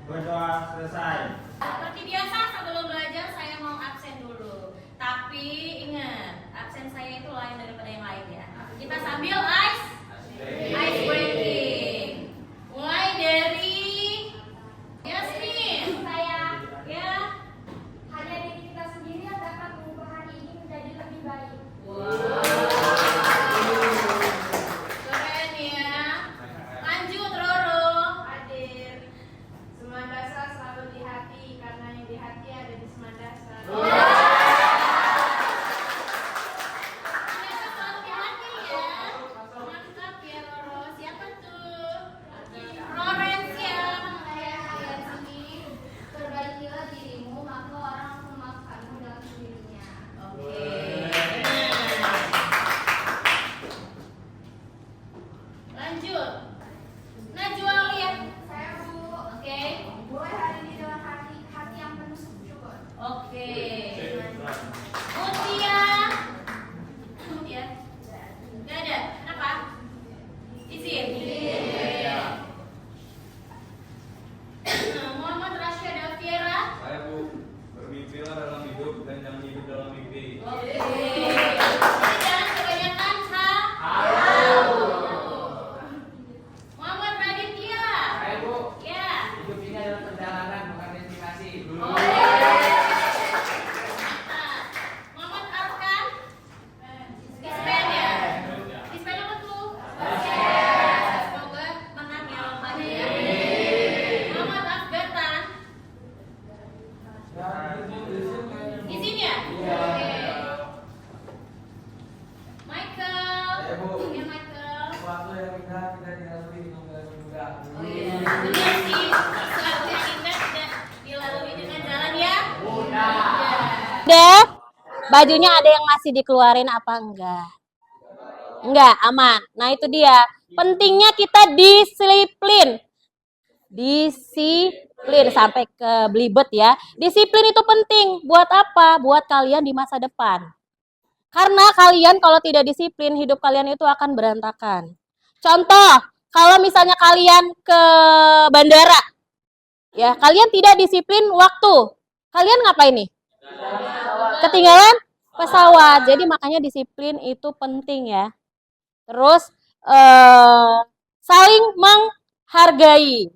Berdoa selesai. Seperti biasa sebelum belajar saya mau absen dulu. Tapi ingat, absen saya itu lain daripada yang lain ya. Kita sambil ice breaking. Mulai dari Yasmin. Saya Ya. hanya diri kita sendiri yang dapat mengubah hari ini menjadi lebih baik. Wow. Keren ya. Lanjut Roro. Hadir. Semandasa selalu di hati karena yang di hati ada di Semandasa. Ternyata selalu di hati ya. Mantap ya Roro. Siapa tuh? Florencia. Saya kalian sini, perbaikilah dirimu maka orang akan memaafkanmu dalam sendirinya. Oke. Lanjut. Najwa Aulia. Saya Bu, Oke. mulai hari ini dengan hati yang penuh syukur. Oke. Mutia. Mutia. Gak ada. Kenapa? Izin. Muhammad Rasyada Fiera. Saya Bu, bermimpilah dalam hidup dan jangan hidup dalam mimpi. Oke. Jadi jangan kebanyakan hal. Muhammad Raditya. Saya Bu, Ya. hidup ini adalah perjalanan bukan destinasi. Muhammad Arkan. Dispen ya. Dispen apa tuh? Semoga menang ya lombanya ya. Muhammad Afgatan. Izin ya? Oke. Michael. Saya Bu. Ya Michael. Waktu yang indah tidak dilalui dengan jalan mudah. Oh iya, benar sih. Sesuatu yang indah tidak dilalui dengan jalan yang mudah. Udah, bajunya ada yang masih dikeluarin apa enggak? Enggak, aman. Nah itu dia. Pentingnya kita disiplin. Disiplin sampai ke belibet ya. Disiplin itu penting. Buat apa? Buat kalian di masa depan. Karena kalian kalau tidak disiplin, hidup kalian itu akan berantakan. Contoh, kalau misalnya kalian ke bandara, ya kalian tidak disiplin waktu. Kalian ngapain nih? Ketinggalan pesawat. Jadi makanya disiplin itu penting ya. Terus saling menghargai.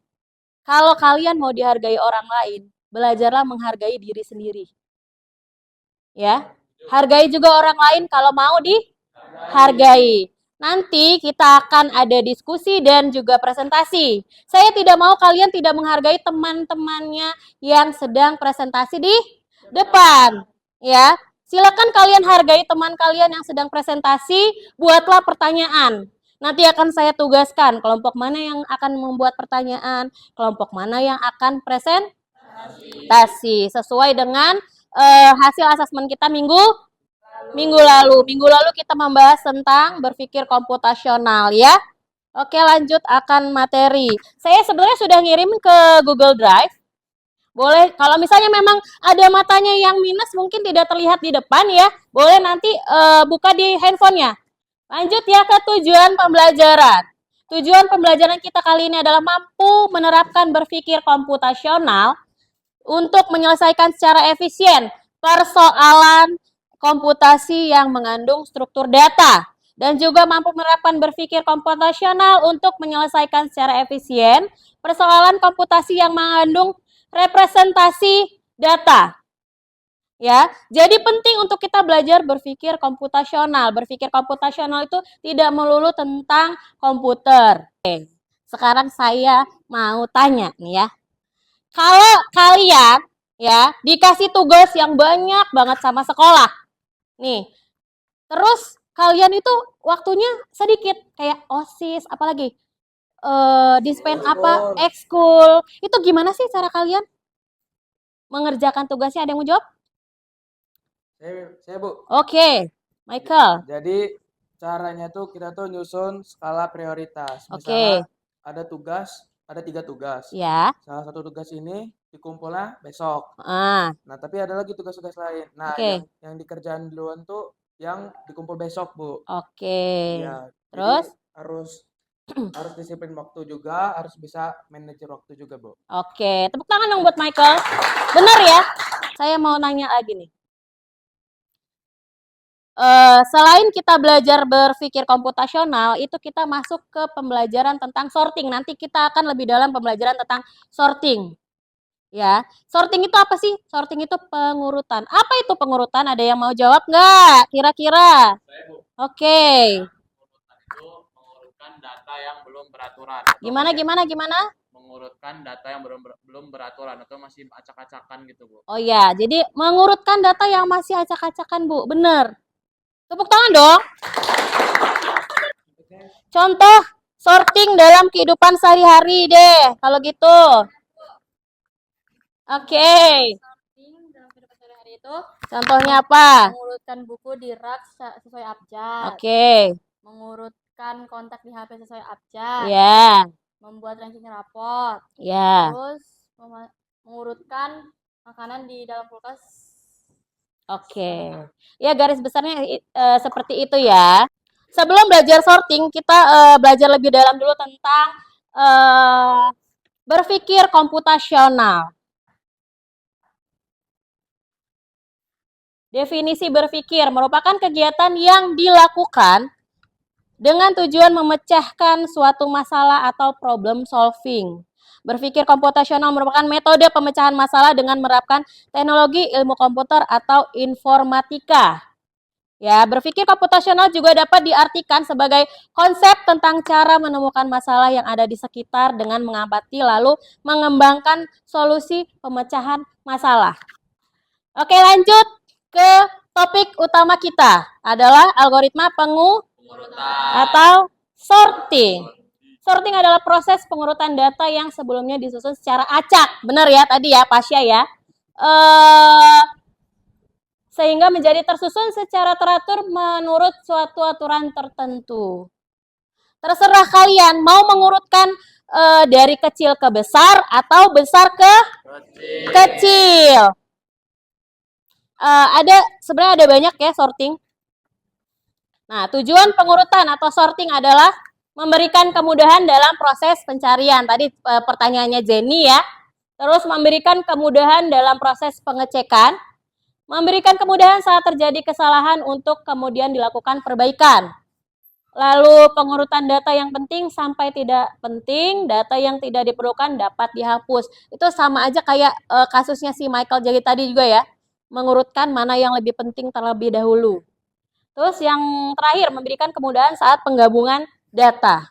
Kalau kalian mau dihargai orang lain, belajarlah menghargai diri sendiri. Ya. Hargai juga orang lain kalau mau dihargai. Nanti kita akan ada diskusi dan juga presentasi. Saya tidak mau kalian tidak menghargai teman-temannya yang sedang presentasi di depan. Ya, silakan kalian hargai teman kalian yang sedang presentasi, buatlah pertanyaan. Nanti akan saya tugaskan kelompok mana yang akan membuat pertanyaan, kelompok mana yang akan presentasi sesuai dengan hasil asesmen kita minggu lalu. Minggu lalu kita membahas tentang berpikir komputasional ya. Oke, lanjut akan materi. Saya sebenarnya sudah ngirim ke Google Drive. Boleh, kalau misalnya memang ada matanya yang minus mungkin tidak terlihat di depan ya, boleh nanti buka di handphonenya. Lanjut ya ke tujuan pembelajaran. Tujuan pembelajaran kita kali ini adalah mampu menerapkan berpikir komputasional untuk menyelesaikan secara efisien persoalan komputasi yang mengandung struktur data dan juga mampu menerapkan berpikir komputasional untuk menyelesaikan secara efisien persoalan komputasi yang mengandung representasi data. Ya, jadi penting untuk kita belajar berpikir komputasional. Berpikir komputasional itu tidak melulu tentang komputer. Oke, sekarang saya mau tanya nih ya. Kalau kalian ya dikasih tugas yang banyak banget sama sekolah, nih, terus kalian itu waktunya sedikit, kayak OSIS, apalagi dispen apa, ekskul, itu gimana sih cara kalian mengerjakan tugasnya? Ada yang mau jawab? Saya Bu. Oke, Michael. Jadi caranya tuh kita tuh nyusun skala prioritas. Oke. Misalnya ada tugas, ada 3 tugas. Ya. Salah satu tugas ini dikumpulnya besok. Ah, Nah, tapi ada lagi tugas-tugas lain. Nah, Oke. yang dikerjain duluan tuh yang dikumpul besok, Bu. oke. Iya. Terus? Jadi harus Harus disiplin waktu juga, harus bisa manajer waktu juga, Bu. Oke, tepuk tangan dong buat Michael. Benar ya? Saya mau nanya lagi nih. Selain kita belajar berpikir komputasional, itu kita masuk ke pembelajaran tentang sorting. Nanti kita akan lebih dalam pembelajaran tentang sorting. Ya, sorting itu apa sih? Sorting itu pengurutan. Apa itu pengurutan? Ada yang mau jawab nggak? Kira-kira? Saya Bu, Oke. Pengurutan itu mengurutkan data yang belum beraturan. Gimana? Mengurutkan data yang belum beraturan atau masih acak-acakan gitu, Bu. Oh ya, jadi mengurutkan data yang masih acak-acakan, Bu. Bener. Tepuk tangan dong. Contoh sorting dalam kehidupan sehari-hari deh, kalau gitu. Oke. Sorting dalam kehidupan sehari-hari itu Contohnya apa? mengurutkan buku di rak sesuai abjad, Oke. mengurutkan kontak di HP sesuai abjad, Ya, membuat ranking raport, ya. terus mengurutkan makanan di dalam kulkas. Oke. Ya, garis besarnya seperti itu ya. Sebelum belajar sorting, kita belajar lebih dalam dulu tentang berpikir komputasional. Definisi berpikir merupakan kegiatan yang dilakukan dengan tujuan memecahkan suatu masalah atau problem solving. Berpikir komputasional merupakan metode pemecahan masalah dengan menerapkan teknologi ilmu komputer atau informatika. Ya, berpikir komputasional juga dapat diartikan sebagai konsep tentang cara menemukan masalah yang ada di sekitar dengan mengamati lalu mengembangkan solusi pemecahan masalah. Oke, lanjut ke topik utama kita adalah algoritma pengurutan atau sorting. Sorting adalah proses pengurutan data yang sebelumnya disusun secara acak. Benar ya tadi ya, Pasya ya. Sehingga menjadi tersusun secara teratur menurut suatu aturan tertentu. Terserah kalian mau mengurutkan dari kecil ke besar atau besar ke kecil. Sebenarnya ada banyak ya sorting. Nah, tujuan pengurutan atau sorting adalah memberikan kemudahan dalam proses pencarian. Tadi pertanyaannya Jenny ya. Terus memberikan kemudahan dalam proses pengecekan. Memberikan kemudahan saat terjadi kesalahan untuk kemudian dilakukan perbaikan. Lalu pengurutan data yang penting sampai tidak penting, data yang tidak diperlukan dapat dihapus. Itu sama aja kayak kasusnya si Michael jadi tadi juga ya. Mengurutkan mana yang lebih penting terlebih dahulu. Terus yang terakhir, memberikan kemudahan saat penggabungan data.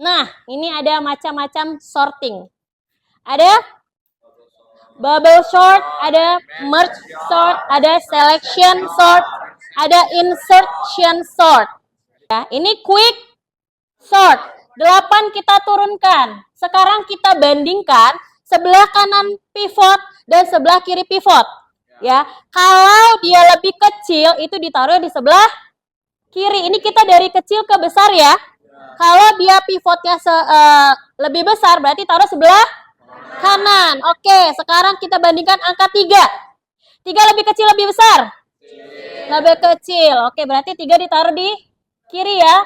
Nah, ini ada macam-macam sorting. Ada bubble sort, ada merge sort, ada selection sort, ada insertion sort. Ya, ini quick sort. 8 kita turunkan. Sekarang kita bandingkan sebelah kanan pivot dan sebelah kiri pivot. Ya, kalau dia lebih kecil itu ditaruh di sebelah kiri. Ini kita dari kecil ke besar ya. Kalau dia pivotnya lebih besar berarti taruh sebelah kanan. Oke, sekarang kita bandingkan angka 3. 3 lebih kecil lebih besar? Lebih kecil. Oke, berarti 3 ditaruh di kiri ya.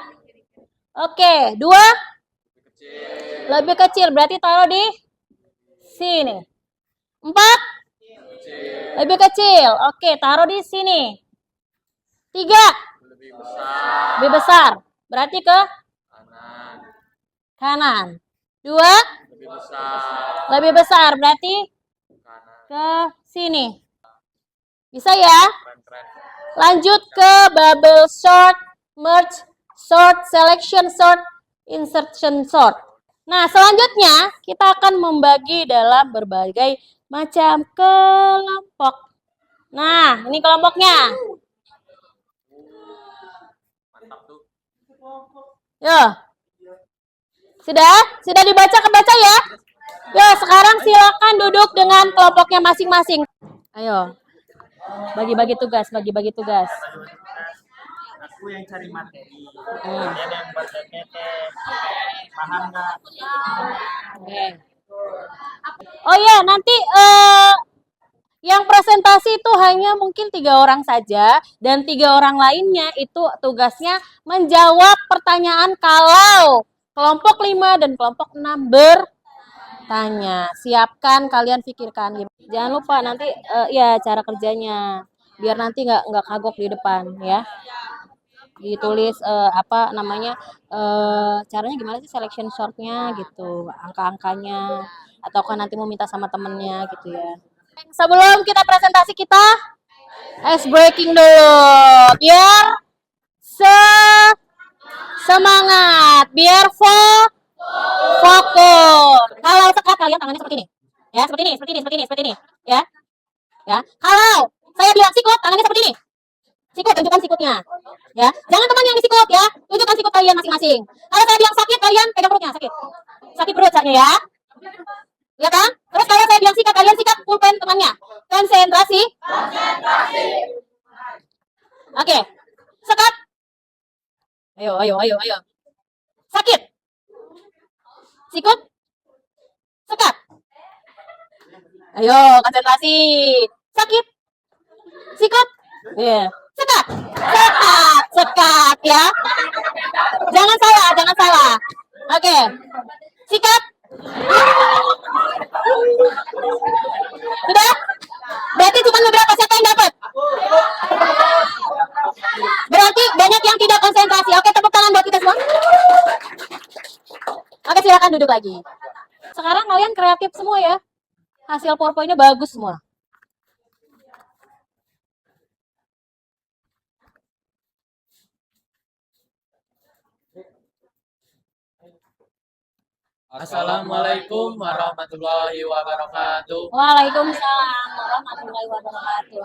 Oke, 2 lebih kecil berarti taruh di sini. 4 lebih kecil. Oke, taruh di sini. 3 lebih besar. Berarti ke kanan. 2 lebih besar. Berarti ke sini. Bisa ya? Lanjut ke bubble sort, merge sort, selection sort, insertion sort. Nah, selanjutnya kita akan membagi dalam berbagai macam kelompok. Nah, ini kelompoknya. Yo. Sudah kebaca ya? Yo, sekarang silakan duduk dengan kelompoknya masing-masing. Ayo. Bagi-bagi tugas. Aku yang cari materi, kalian yang buat PPT, paham nggak? Oke. Oh ya, nanti Yang presentasi itu hanya mungkin 3 orang saja dan 3 orang lainnya itu tugasnya menjawab pertanyaan kalau kelompok 5 dan kelompok 6 bertanya. Siapkan, kalian pikirkan. Jangan lupa nanti ya cara kerjanya biar nanti nggak kagok di depan ya. Ditulis apa namanya caranya gimana sih selection shortnya gitu, angka-angkanya atau kan nanti mau minta sama temennya gitu ya. Sebelum kita presentasi kita ice breaking dulu biar semangat, biar fokus. Kalau sekat kalian tangannya seperti ini. Ya, seperti ini, ya. Ya. Kalau saya bilang sikut, tangannya seperti ini. Sikut, tunjukkan sikutnya. Ya. Jangan teman yang disikut ya. Tunjukkan sikut kalian masing-masing. Kalau saya bilang sakit, kalian pegang perutnya, sakit. Sakit perut caranya ya. Ya kan? Terus kalau saya bilang sikat, kalian sikat pulpen temannya. Konsentrasi. Oke. Sekat. Ayo. Sakit. Sikut. Sekat. Ayo, konsentrasi. Sakit. Sikut. Yeah. Sekat. Sekat ya. Jangan salah. Oke. Sikat. Sudah? Berarti cuma beberapa, siapa yang dapat? Berarti banyak yang tidak konsentrasi. Oke, tepuk tangan buat kita semua. Oke, silakan duduk lagi. Sekarang kalian kreatif semua ya. Hasil PowerPoint-nya bagus semua. Assalamualaikum warahmatullahi wabarakatuh. Waalaikumsalam warahmatullahi wabarakatuh.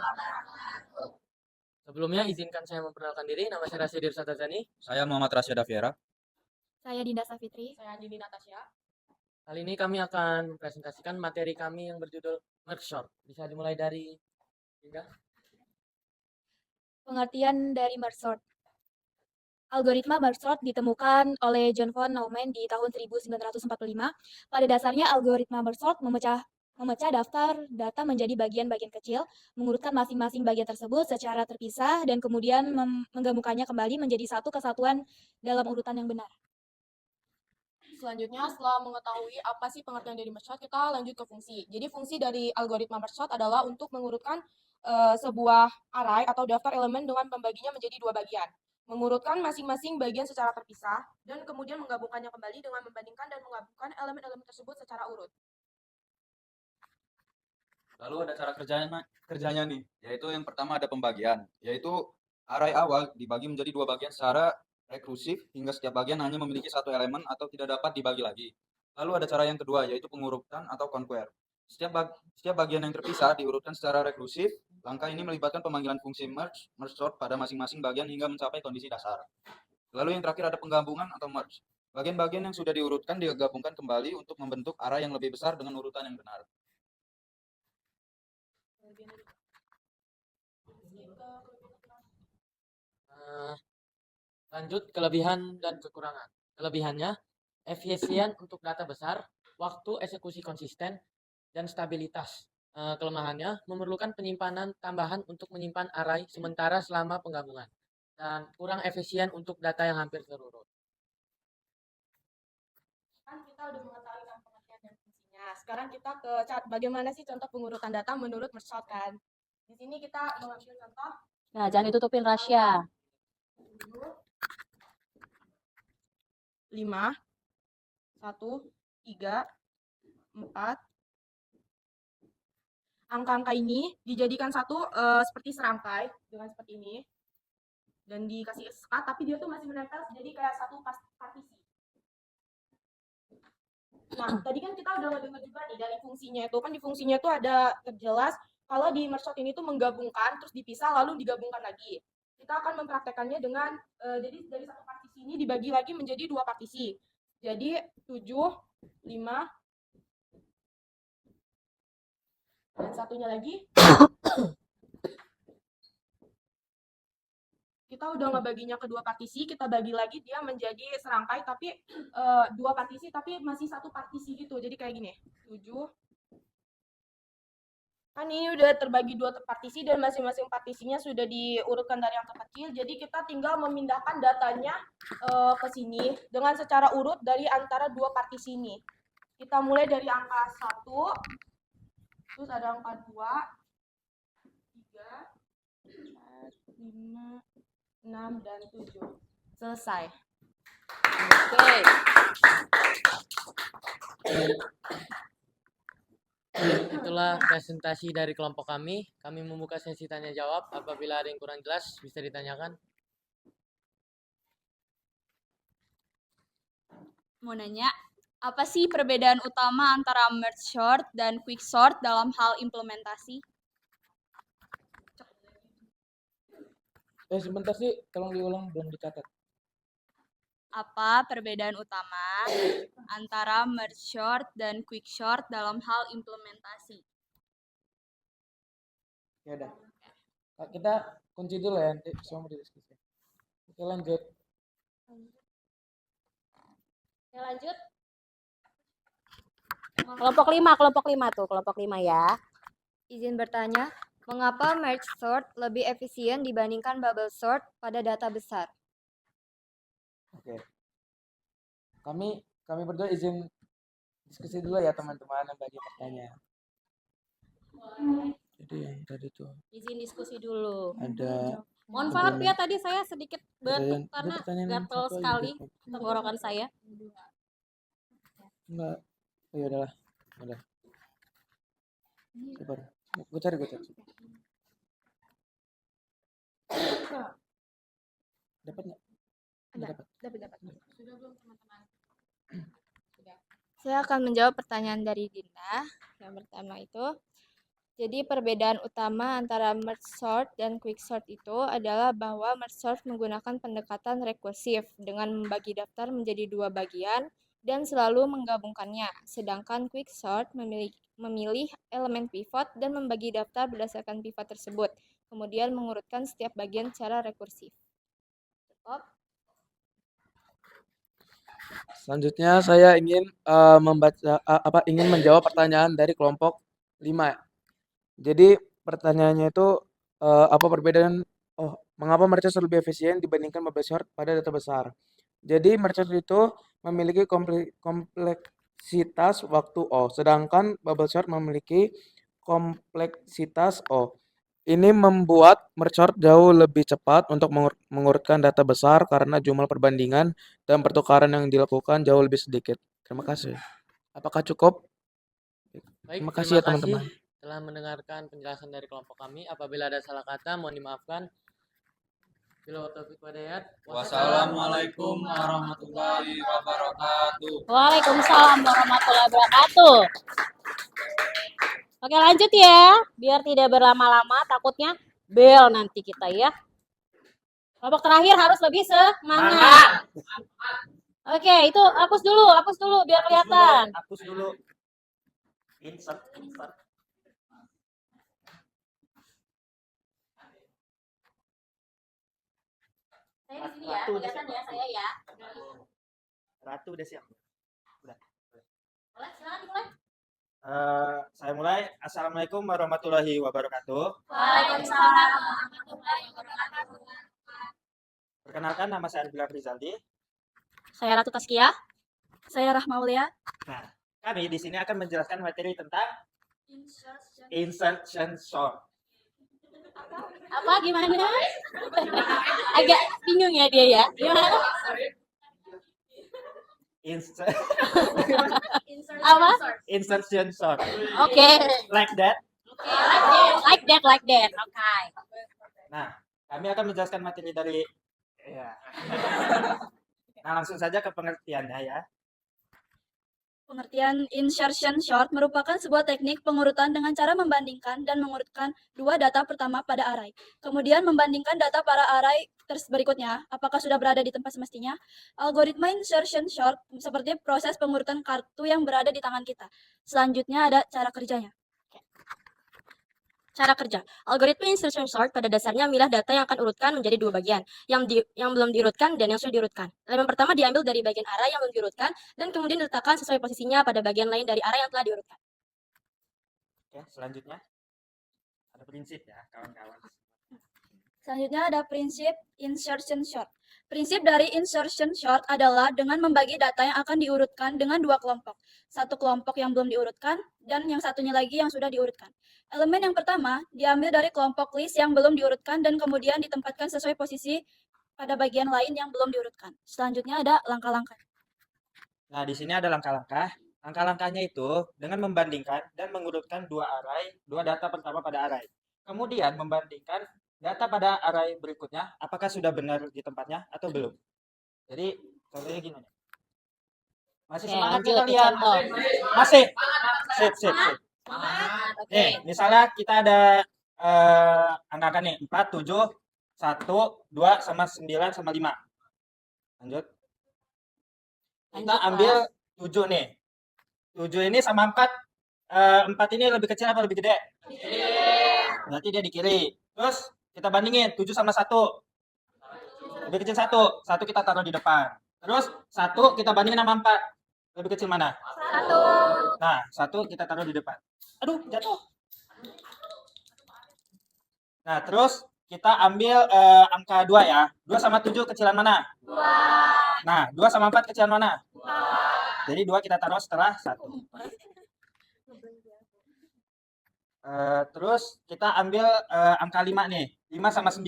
Sebelumnya izinkan saya memperkenalkan diri. Nama saya Rasidi Irsatazani. Saya Muhammad Rasyada Fiera. Saya Dinda Safitri. Saya Dini Natasha. Kali ini kami akan mempresentasikan materi kami yang berjudul Merge Short. Bisa dimulai dari Dinda. Pengertian dari merge sort. Algoritma merge sort ditemukan oleh John von Neumann di tahun 1945. Pada dasarnya algoritma merge sort memecah daftar data menjadi bagian-bagian kecil, mengurutkan masing-masing bagian tersebut secara terpisah dan kemudian menggabungkannya kembali menjadi satu kesatuan dalam urutan yang benar. Selanjutnya, setelah mengetahui apa sih pengertian dari merge sort, kita lanjut ke fungsi. Jadi fungsi dari algoritma merge sort adalah untuk mengurutkan sebuah array atau daftar elemen dengan membaginya menjadi 2 bagian. Mengurutkan masing-masing bagian secara terpisah, dan kemudian menggabungkannya kembali dengan membandingkan dan menggabungkan elemen-elemen tersebut secara urut. Lalu ada cara kerjanya nih, yaitu yang pertama ada pembagian, yaitu array awal dibagi menjadi 2 bagian secara rekursif hingga setiap bagian hanya memiliki 1 elemen atau tidak dapat dibagi lagi. Lalu ada cara yang kedua, yaitu pengurutan atau conquer. Setiap bagian yang terpisah diurutkan secara rekursif. Langkah ini melibatkan pemanggilan fungsi merge sort pada masing-masing bagian hingga mencapai kondisi dasar. Lalu yang terakhir ada penggabungan atau merge. Bagian-bagian yang sudah diurutkan digabungkan kembali untuk membentuk array yang lebih besar dengan urutan yang benar. Lanjut kelebihan dan kekurangan. Kelebihannya, efisien untuk data besar, waktu eksekusi konsisten, dan stabilitas. Kelemahannya, memerlukan penyimpanan tambahan untuk menyimpan array sementara selama penggabungan. Dan kurang efisien untuk data yang hampir terurut. Kan kita udah mengetahui pengertian dan fungsinya. Sekarang kita ke bagaimana sih contoh pengurutan data menurut merge sort kan. Di sini kita mengambil contoh. Nah, jangan ditutupin Rasya. 5, 1, 3, 4. Angka-angka ini dijadikan satu seperti serangkai dengan seperti ini dan dikasih sekat, tapi dia tuh masih menempel jadi kayak satu partisi. Nah, tadi kan kita udah ngedenger juga nih dari fungsinya itu, kan di fungsinya itu ada terjelas kalau di merge sort ini tuh menggabungkan terus dipisah lalu digabungkan lagi. Kita akan mempraktekannya dengan jadi dari satu partisi ini dibagi lagi menjadi 2 partisi. Jadi 7, 5, dan satunya lagi kita udah ngebaginya ke 2 partisi, kita bagi lagi dia menjadi serangkai tapi 2 partisi tapi masih satu partisi gitu. Jadi kayak gini, 7, Kan ini udah terbagi dua partisi dan masing-masing partisinya sudah diurutkan dari yang terkecil. Jadi kita tinggal memindahkan datanya ke sini dengan secara urut dari antara dua partisi ini. Kita mulai dari angka 1, terus ada angka 2, 3, 4, 5, 6, dan 7. Selesai. Oke. Itulah presentasi dari kelompok kami. Kami membuka sesi tanya jawab. Apabila ada yang kurang jelas, bisa ditanyakan. Mau nanya, apa sih perbedaan utama antara merge sort dan quick sort dalam hal implementasi? Sebentar sih, tolong diulang, belum dicatat. Apa perbedaan utama antara merge sort dan quick sort dalam hal implementasi? Ya udah. Kita kunci dulu ya, nanti semua berdiskusi. Oke, lanjut. Oke, lanjut. Kelompok 5 tuh, kelompok 5 ya. Izin bertanya, mengapa merge sort lebih efisien dibandingkan bubble sort pada data besar? Oke. Kami berdua izin diskusi dulu ya teman-teman yang bagi pertanyaan. Jadi yang tadi tuh Izin diskusi dulu. ada Mohon maaf ya tadi saya sedikit batuk pertanyaan- karena pertanyaan gatel satu aja sekali deh. tenggorokan saya. Enggak. Oh ya udahlah. Udah. Sabar. Gue cari. Dapat nggak? Dapat. Saya akan menjawab pertanyaan dari Dinda. Yang pertama itu, jadi perbedaan utama antara merge sort dan quick sort itu adalah bahwa merge sort menggunakan pendekatan rekursif dengan membagi daftar menjadi dua bagian dan selalu menggabungkannya. Sedangkan quick sort memilih elemen pivot dan membagi daftar berdasarkan pivot tersebut, kemudian mengurutkan setiap bagian secara rekursif. Cukup. Selanjutnya saya ingin ingin menjawab pertanyaan dari kelompok 5. Jadi pertanyaannya itu apa perbedaan mengapa merge sort lebih efisien dibandingkan bubble sort pada data besar. Jadi merge sort itu memiliki kompleksitas waktu O, sedangkan bubble sort memiliki kompleksitas O. Ini membuat merge sort jauh lebih cepat untuk mengurutkan data besar karena jumlah perbandingan dan pertukaran yang dilakukan jauh lebih sedikit. Terima kasih. Apakah cukup? Baik, Terima kasih ya teman-teman. telah mendengarkan penjelasan dari kelompok kami. Apabila ada salah kata, mohon dimaafkan. Bila taufiq walhidayah. Wassalamualaikum warahmatullahi wabarakatuh. Waalaikumsalam warahmatullahi wabarakatuh. Oke, lanjut ya. Biar tidak berlama-lama, takutnya bel nanti kita ya. Kelompok terakhir harus lebih semangat. Oke, itu hapus dulu biar kelihatan. Hapus dulu. Insert. Saya di sini ya, kelihatan ya saya ya. Ratu udah siap. Udah. Boleh, silakan dimulai. Saya mulai. Assalamualaikum warahmatullahi wabarakatuh. Waalaikumsalam warahmatullahi wabarakatuh. Perkenalkan, nama saya Bilal Rizaldi. Saya Ratu Taskia. Saya Rahma Aulia. Nah, kami di sini akan menjelaskan materi tentang insertion sort. Apa gimana? Agak bingung ya dia ya. Gimana? Apa? Insertion sort. Oke. Like that. Like that. Oke. Nah, kami akan menjelaskan materi dari Nah, langsung saja ke pengertiannya ya. Pengertian insertion sort merupakan sebuah teknik pengurutan dengan cara membandingkan dan mengurutkan dua data pertama pada array. Kemudian membandingkan data para array berikutnya, apakah sudah berada di tempat semestinya. Algoritma insertion sort seperti proses pengurutan kartu yang berada di tangan kita. Selanjutnya ada cara kerjanya. Cara kerja. Algoritma insertion sort pada dasarnya memilah data yang akan urutkan menjadi dua bagian, yang belum diurutkan dan yang sudah diurutkan. Elemen pertama diambil dari bagian array yang belum diurutkan dan kemudian diletakkan sesuai posisinya pada bagian lain dari array yang telah diurutkan. Oke, selanjutnya. Ada prinsip ya, kawan-kawan. Selanjutnya ada prinsip insertion sort. Prinsip dari insertion sort adalah dengan membagi data yang akan diurutkan dengan dua kelompok. Satu kelompok yang belum diurutkan dan yang satunya lagi yang sudah diurutkan. Elemen yang pertama diambil dari kelompok list yang belum diurutkan dan kemudian ditempatkan sesuai posisi pada bagian lain yang belum diurutkan. Selanjutnya ada langkah-langkah. Nah, di sini ada langkah-langkah. Langkah-langkahnya itu dengan membandingkan dan mengurutkan dua data pertama pada array. Kemudian membandingkan data pada array berikutnya, apakah sudah benar di tempatnya atau belum. Jadi, contohnya gini. Masih Oke, semangat lanjut nggak ke kalian? contoh. Masih? Sip. Oke. Nih, misalnya kita ada angka nih, 4, 7, 1, 2, sama 9, sama 5. Lanjut. Kita Lanjut, ambil Mas. 7 nih. 7 ini sama 4. 4 ini lebih kecil apa lebih gede? Berarti dia di kiri. Terus kita bandingin 7 sama 1. Lebih kecil 1. 1 kita taruh di depan. Terus 1 kita bandingin sama 4. Lebih kecil mana? 1. Nah, 1 kita taruh di depan. Aduh, jatuh. Nah, terus kita ambil angka 2 ya. 2 sama 7 kecilan mana? 2. Nah, 2 sama 4 kecilan mana? 4. Jadi 2 kita taruh setelah 1. Terus kita ambil angka 5 nih. 5 sama 9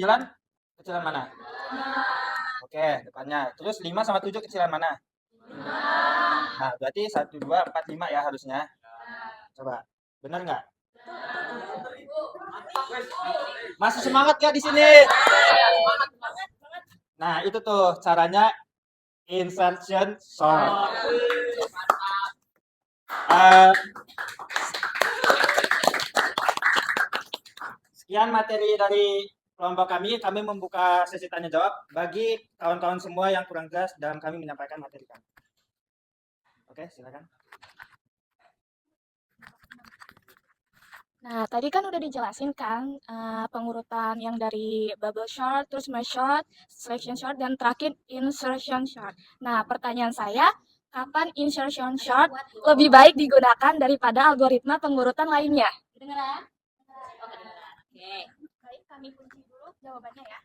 kecilan mana? 5. Oke, depannya. Terus 5 sama 7 kecilan mana? 5. Nah, berarti 1, 2, 4, 5 ya harusnya. Coba, benar nggak? Masih semangat nggak di sini? Nah, itu tuh caranya insertion sort. Sekian materi dari kelompok kami. Kami membuka sesi tanya jawab bagi kawan-kawan semua yang kurang jelas dalam kami menyampaikan materi kami. Oke, silakan. Nah, tadi kan udah dijelasin kan pengurutan yang dari bubble sort, terus merge sort, selection sort, dan terakhir insertion sort. Nah, pertanyaan saya, kapan insertion sort lebih baik digunakan daripada algoritma pengurutan lainnya? Kedengeran? Oh, kedengeran. Oke. Baik, kami kunci dulu jawabannya ya.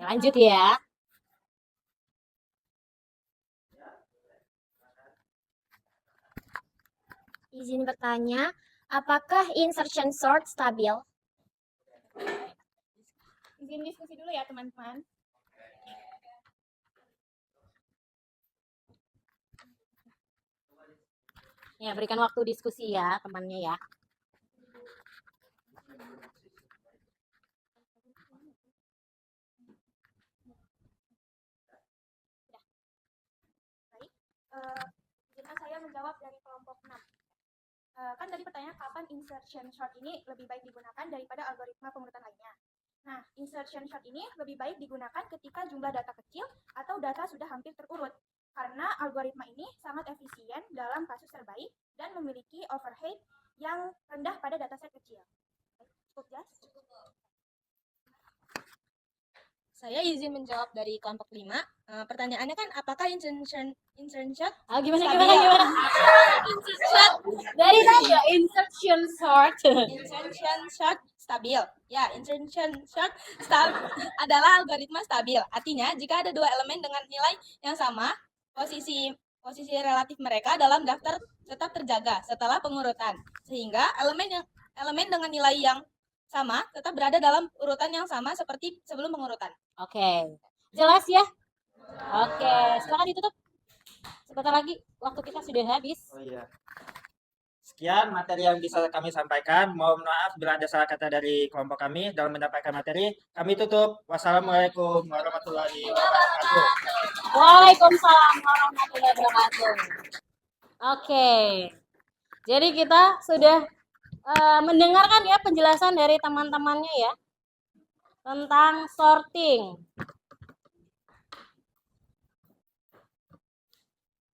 Lanjut ya. Izin bertanya, apakah insertion sort stabil? Izin diskusi dulu ya, teman-teman. Ya, berikan waktu diskusi ya temannya ya. Baik, izinkan saya menjawab dari kelompok 6. Kan tadi pertanyaan kapan insertion sort ini lebih baik digunakan daripada algoritma pengurutan lainnya. Nah, insertion sort ini lebih baik digunakan ketika jumlah data kecil atau data sudah hampir terurut. Karena algoritma ini sangat efisien dalam kasus terbaik dan memiliki overhead yang rendah pada dataset kecil. Cukup jelas? Saya izin menjawab dari kelompok 5. Pertanyaannya kan apakah insertion sort Gimana? dari tadi ya, insertion sort. insertion sort stabil? Ya, insertion sort adalah algoritma stabil. Artinya, jika ada dua elemen dengan nilai yang sama, posisi relatif mereka dalam daftar tetap terjaga setelah pengurutan. Sehingga elemen dengan nilai yang sama tetap berada dalam urutan yang sama seperti sebelum pengurutan. Oke. Jelas ya? Oke, silakan ditutup. Sebentar lagi waktu kita sudah habis. Oh iya. Sekian materi yang bisa kami sampaikan. Mohon maaf bila ada salah kata dari kelompok kami dalam menyampaikan materi. Kami tutup. Wassalamualaikum warahmatullahi wabarakatuh. Waalaikumsalam warahmatullahi wabarakatuh. Oke. Jadi kita sudah mendengarkan ya penjelasan dari teman-temannya ya tentang sorting.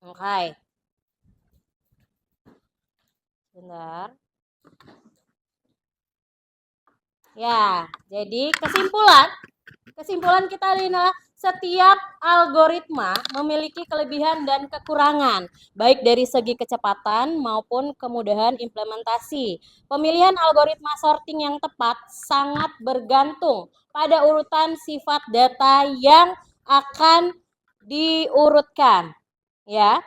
Oke. Bentar. Ya, jadi kesimpulan kita adalah setiap algoritma memiliki kelebihan dan kekurangan, baik dari segi kecepatan maupun kemudahan implementasi. Pemilihan algoritma sorting yang tepat sangat bergantung pada urutan sifat data yang akan diurutkan, ya.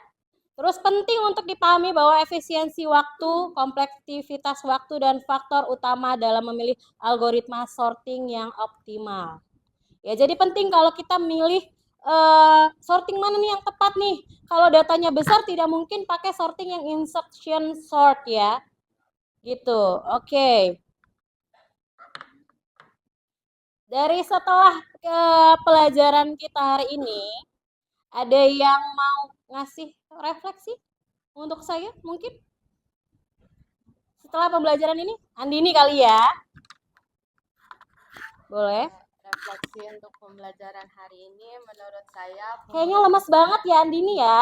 Terus penting untuk dipahami bahwa efisiensi waktu, kompleksitas waktu, dan faktor utama dalam memilih algoritma sorting yang optimal. Ya, jadi penting kalau kita milih sorting mana nih yang tepat nih. Kalau datanya besar tidak mungkin pakai sorting yang insertion sort ya. Gitu. Oke. Dari setelah pelajaran kita hari ini, ada yang mau ngasih refleksi untuk saya mungkin? Setelah pembelajaran ini, Andini kali ya. Boleh. Refleksi untuk pembelajaran hari ini menurut saya Kayaknya lemes banget ya Andini ya.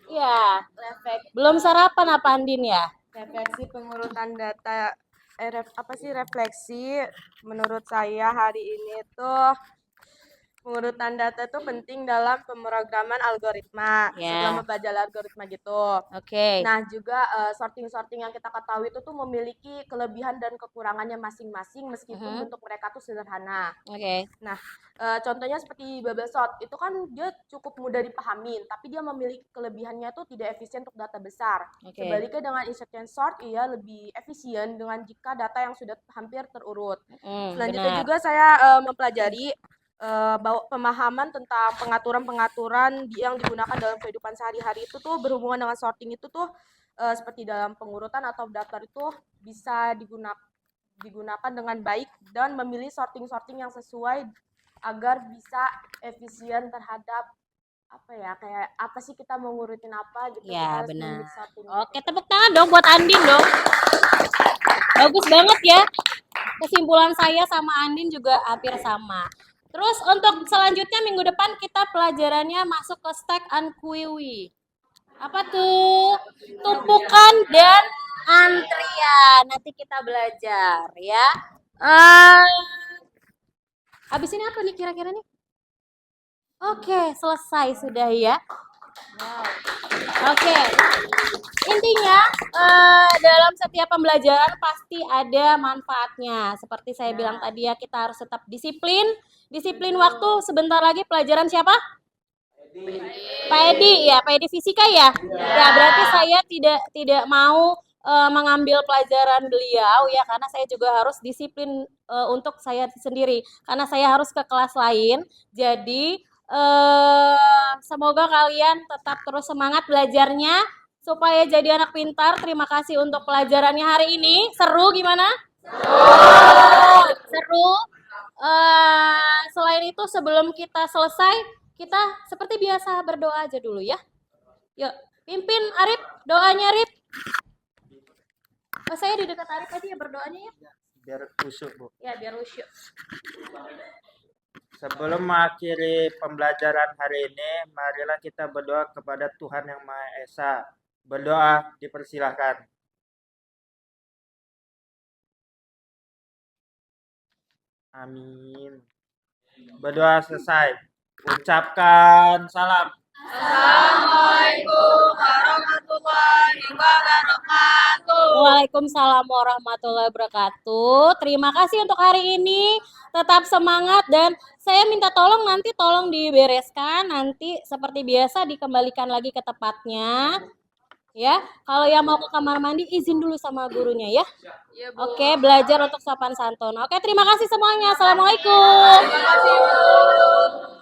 Iya. Belum sarapan apa Andin ya? Refleksi pengurutan data refleksi menurut saya hari ini tuh pengurutan data itu penting dalam pemrograman algoritma, setelah mempelajari algoritma gitu. Oke. Nah, juga sorting-sorting yang kita ketahui itu tuh memiliki kelebihan dan kekurangannya masing-masing meskipun bentuk mereka tuh sederhana. Oke. Nah, contohnya seperti bubble sort, itu kan dia cukup mudah dipahamin, tapi dia memiliki kelebihannya tuh tidak efisien untuk data besar. Sebaliknya dengan insertion sort, ia lebih efisien dengan jika data yang sudah hampir terurut. Selanjutnya juga saya mempelajari bahwa pemahaman tentang pengaturan-pengaturan yang digunakan dalam kehidupan sehari-hari itu tuh berhubungan dengan sorting itu tuh seperti dalam pengurutan atau daftar itu bisa digunakan dengan baik dan memilih sorting-sorting yang sesuai agar bisa efisien terhadap kayak apa sih kita mau ngurutin apa gitu. Ya, kita benar. Oke, tepuk tangan dong buat Andin dong. Bagus banget ya. Kesimpulan saya sama Andin juga hampir sama. Terus untuk selanjutnya minggu depan kita pelajarannya masuk ke stack and queue. Apa tuh? Tumpukan dan antrian. Nanti kita belajar ya. Habis ini apa nih kira-kira nih? Oke, selesai sudah ya. Oke. Intinya dalam setiap pembelajaran pasti ada manfaatnya. Seperti saya bilang tadi ya, kita harus tetap disiplin. Disiplin waktu. Sebentar lagi pelajaran siapa? Pak Edi ya, Pak Edi fisika ya. Ya, berarti saya tidak mau mengambil pelajaran beliau ya, karena saya juga harus disiplin untuk saya sendiri. Karena saya harus ke kelas lain. Jadi semoga kalian tetap terus semangat belajarnya supaya jadi anak pintar. Terima kasih untuk pelajarannya hari ini. Seru gimana? Seru. Selain itu sebelum kita selesai, kita seperti biasa berdoa aja dulu ya. Yuk, pimpin Arif, doanya Arif. Saya di dekat Arif aja ya berdoanya ya. Biar khusyuk, Bu. Ya, biar khusyuk. Sebelum mengakhiri pembelajaran hari ini, marilah kita berdoa kepada Tuhan Yang Maha Esa. Berdoa dipersilahkan. Amin. Berdoa selesai. Ucapkan salam. Assalamualaikum warahmatullahi wabarakatuh. Waalaikumsalam warahmatullahi wabarakatuh. Terima kasih untuk hari ini. Tetap semangat dan saya minta tolong nanti tolong dibereskan. Nanti seperti biasa dikembalikan lagi ke tempatnya. Ya, kalau yang mau ke kamar mandi izin dulu sama gurunya ya. Oke, belajar untuk sopan santun. Oke, terima kasih semuanya. Assalamualaikum. Terima kasih, Bu.